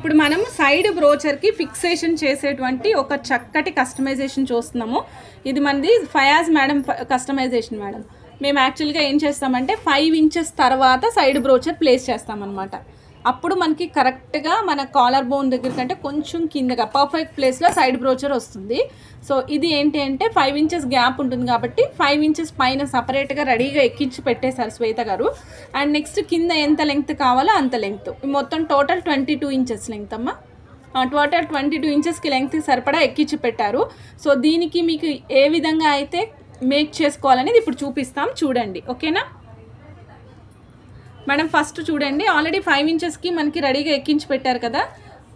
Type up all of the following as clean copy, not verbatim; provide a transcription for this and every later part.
ఇప్పుడు మనం side బ్రోచర్కి fixation చేసేటువంటి ఒక చక్కటి కస్టమైజేషన్ చూస్తున్నాము. ఇది మనది ఫయాజ్ మేడం కస్టమైజేషన్ మేడం. మేము యాక్చువల్గా ఏం చేస్తామంటే 5 ఇంచెస్ తర్వాత సైడ్ బ్రోచర్ ప్లేస్ చేస్తామన్నమాట. అప్పుడు మనకి కరెక్ట్గా మన కాలర్ బోన్ దగ్గర కంటే కొంచెం కిందగా పర్ఫెక్ట్ ప్లేస్లో సైడ్ బ్రోచర్ వస్తుంది. సో ఇది ఏంటి అంటే 5 ఇంచెస్ గ్యాప్ ఉంటుంది కాబట్టి 5 ఇంచెస్ పైన సపరేట్గా రెడీగా ఎక్కించి పెట్టేశారు శ్వేత గారు. అండ్ నెక్స్ట్ కింద ఎంత లెంగ్త్ కావాలో అంత లెంగ్త్, మొత్తం టోటల్ 22 ఇంచెస్ లెంగ్త్ అమ్మ. టోటల్ 22 ఇంచెస్కి లెంగ్త్ సరిపడా ఎక్కించి పెట్టారు. సో దీనికి మీకు ఏ విధంగా అయితే మేక్ చేసుకోవాలనేది ఇప్పుడు చూపిస్తాం, చూడండి. ఓకేనా మేడం? ఫస్ట్ చూడండి, ఆల్రెడీ 5 ఇంచెస్కి మనకి రెడీగా ఎక్కించి పెట్టారు కదా.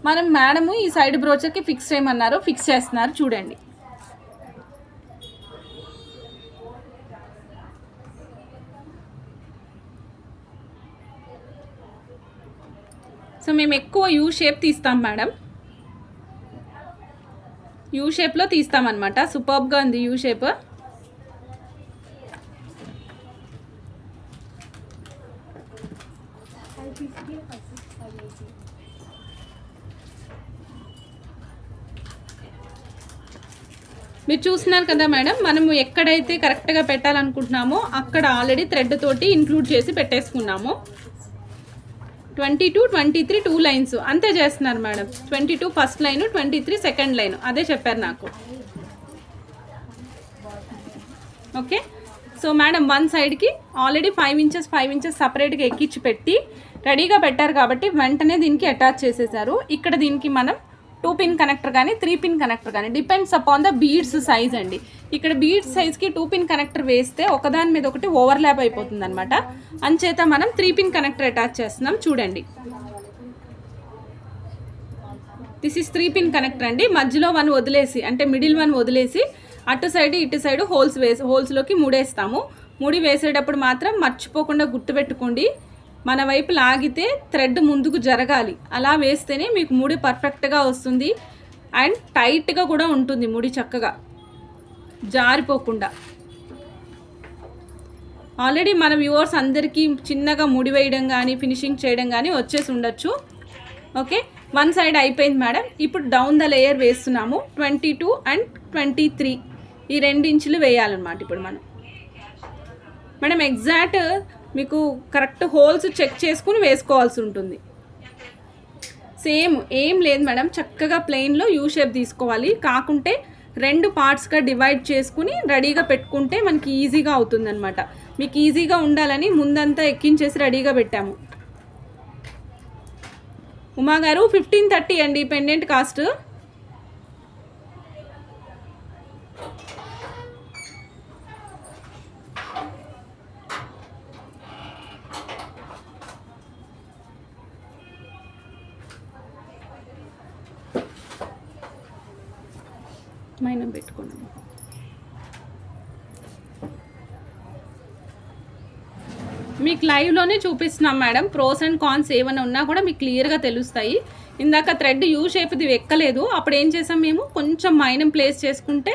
మనం మేడము ఈ సైడ్ బ్రోచర్కి ఫిక్స్ చేయమన్నారు, ఫిక్స్ చేస్తున్నారు చూడండి. సో మేము ఎక్కువ యూ షేప్ తీస్తాం మేడం, యూ షేప్లో తీస్తామన్నమాట. సూపర్బ్గా ఉంది యూ షేప్. మీరు చూస్తున్నారు కదా మేడం, మనము ఎక్కడైతే కరెక్ట్గా పెట్టాలనుకుంటున్నామో అక్కడ ఆల్రెడీ థ్రెడ్ తోటి ఇంక్లూడ్ చేసి పెట్టేసుకున్నాము. 22, 23 2 లైన్స్ అంతే చేస్తున్నారు madam. 22 first line, 23 second line, అదే చెప్పారు నాకు. ఓకే, సో మేడం వన్ సైడ్కి ఆల్రెడీ 5 ఇంచెస్ సపరేట్గా ఎక్కించి పెట్టి రెడీగా పెట్టారు కాబట్టి వెంటనే దీనికి అటాచ్ చేసేసారు. ఇక్కడ దీనికి మనం 2 పిన్ కనెక్టర్ కానీ 3 పిన్ కనెక్టర్ కానీ depends upon the beads size అండి. ఇక్కడ బీడ్స్ సైజ్కి 2 పిన్ కనెక్టర్ వేస్తే ఒకదాని మీద ఒకటి ఓవర్లాప్ అయిపోతుంది అనమాట. అంచేత మనం 3 పిన్ కనెక్టర్ అటాచ్ చేస్తున్నాం చూడండి. దిస్ ఈస్ 3 పిన్ కనెక్టర్ అండి. మధ్యలో 1 వదిలేసి, అంటే మిడిల్ 1 వదిలేసి అటు సైడ్ ఇటు సైడ్ హోల్స్లోకి ముడేస్తాము. ముడి వేసేటప్పుడు మాత్రం మర్చిపోకుండా గుర్తుపెట్టుకోండి, మన వైపు లాగితే థ్రెడ్ ముందుకు జరగాలి. అలా వేస్తేనే మీకు ముడి పర్ఫెక్ట్గా వస్తుంది అండ్ టైట్గా కూడా ఉంటుంది, ముడి చక్కగా జారిపోకుండా. ఆల్రెడీ మన వ్యూవర్స్ అందరికీ చిన్నగా ముడి వేయడం కానీ ఫినిషింగ్ చేయడం కానీ వచ్చేసి ఉండొచ్చు. ఓకే, వన్ సైడ్ అయిపోయింది మేడం. ఇప్పుడు డౌన్ ద లేయర్ వేస్తున్నాము. 22 అండ్ 23 ఈ 2 ఇంచులు వేయాలన్నమాట. ఇప్పుడు మనం మేడం ఎగ్జాక్ట్ మీకు కరెక్ట్ హోల్స్ చెక్ చేసుకుని వేసుకోవాల్సి ఉంటుంది. సేమ్ ఏం లేదు మేడం, చక్కగా ప్లెయిన్లో యూ షేప్ తీసుకోవాలి. కాకుంటే 2 పార్ట్స్గా డివైడ్ చేసుకుని రెడీగా పెట్టుకుంటే మనకి ఈజీగా అవుతుంది అనమాట. మీకు ఈజీగా ఉండాలని ముందంతా ఎక్కించేసి రెడీగా పెట్టాము. ఉమా గారు 1530 అండి పెండెంట్ కాస్ట్. మైనం పెట్టుకోండి. మీకు లైవ్లోనే చూపిస్తున్నాం మేడం. ప్రోస్ అండ్ కాన్స్ ఏమైనా ఉన్నా కూడా మీకు క్లియర్గా తెలుస్తాయి. ఇందాక థ్రెడ్ యూ షేప్ది ఎక్కలేదు, అప్పుడు ఏం చేసాం మేము కొంచెం మైనం ప్లేస్ చేసుకుంటే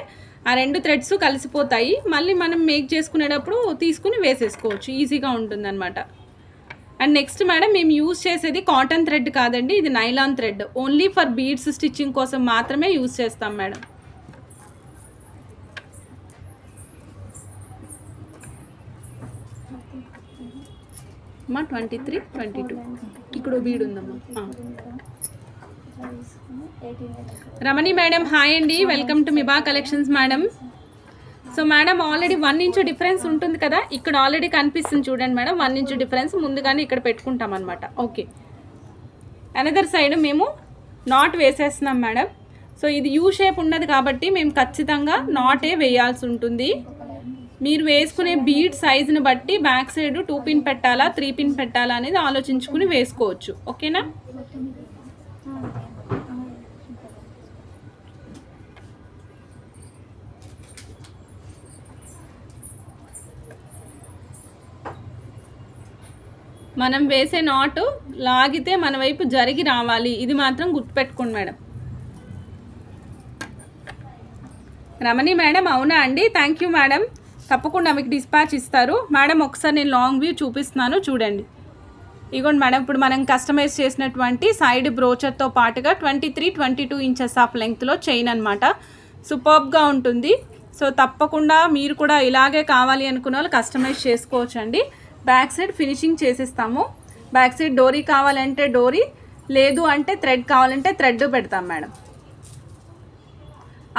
ఆ 2 థ్రెడ్స్ కలిసిపోతాయి. మళ్ళీ మనం మేక్ చేసుకునేటప్పుడు తీసుకుని వేసేసుకోవచ్చు, ఈజీగా ఉంటుందన్నమాట. అండ్ నెక్స్ట్ మేడం మేము యూజ్ చేసేది కాటన్ థ్రెడ్ కాదండి, ఇది nylon thread. Only for beads stitching కోసం మాత్రమే యూజ్ చేస్తాం మేడం. అమ్మా 23, 22 ఇక్కడ బీడ్ ఉందమ్మా. రమణి మేడం హాయ్ అండి, welcome to Miba collections madam. So madam already 1 inch difference ఉంటుంది కదా, ఇక్కడ ఆల్రెడీ కనిపిస్తుంది చూడండి మేడం. 1 ఇంచ్ డిఫరెన్స్ ముందుగానే ఇక్కడ పెట్టుకుంటాం అనమాట. ఓకే, అనదర్ సైడ్ మేము నాట్ వేసేస్తున్నాం మేడం. సో ఇది యూ షేప్ ఉన్నది కాబట్టి మేము ఖచ్చితంగా నాటే వేయాల్సి ఉంటుంది. మీరు వేసుకునే బీడ్ సైజుని బట్టి బ్యాక్ సైడ్ 2 పిన్ పెట్టాలా 3 పిన్ పెట్టాలా అనేది ఆలోచించుకుని వేసుకోవచ్చు. ఓకేనా? మనం వేసే నాటు లాగితే మన వైపు జరిగి రావాలి, ఇది మాత్రం గుర్తుపెట్టుకోండి మేడం. రమణి మేడం అవునా అండి, థ్యాంక్ యూ మేడం. తప్పకుండా మీకు డిస్పాచ్ ఇస్తారు మేడం. ఒకసారి నేను లాంగ్ వ్యూ చూపిస్తున్నాను చూడండి. ఇగోండి మేడం, ఇప్పుడు మనం కస్టమైజ్ చేసినటువంటి సైడ్ బ్రోచర్తో పాటుగా 23-22 ఇంచెస్ ఆఫ్ లెంగ్త్లో చైన్ అనమాట. సూపర్బ్గా ఉంటుంది. సో తప్పకుండా మీరు కూడా ఇలాగే కావాలి అనుకున్న వాళ్ళు కస్టమైజ్ చేసుకోవచ్చు అండి. బ్యాక్ సైడ్ ఫినిషింగ్ చేసేస్తాము. బ్యాక్ సైడ్ డోరీ కావాలంటే డోరీ, లేదు అంటే థ్రెడ్ కావాలంటే థ్రెడ్ పెడతాం మేడం.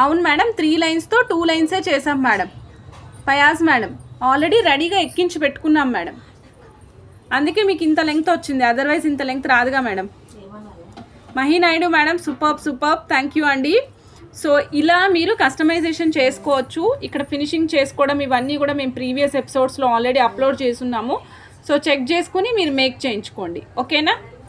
అవును మేడం, 3 లైన్స్తో 2 లైన్సే చేసాం మేడం. పయాజ్ మేడం ఆల్రెడీ రెడీగా ఎక్కించి పెట్టుకున్నాం మేడం, అందుకే మీకు ఇంత లెంగ్త్ వచ్చింది, అదర్వైజ్ ఇంత లెంగ్త్ రాదుగా madam. Mahi Naidu madam superb, thank you అండి. సో ఇలా మీరు కస్టమైజేషన్ చేసుకోవచ్చు. ఇక్కడ ఫినిషింగ్ చేసుకోవడం ఇవన్నీ కూడా మేము ప్రీవియస్ ఎపిసోడ్స్లో ఆల్రెడీ అప్లోడ్ చేసున్నాము. సో చెక్ చేసుకుని మీరు మేక్ చేయించుకోండి, ఓకేనా.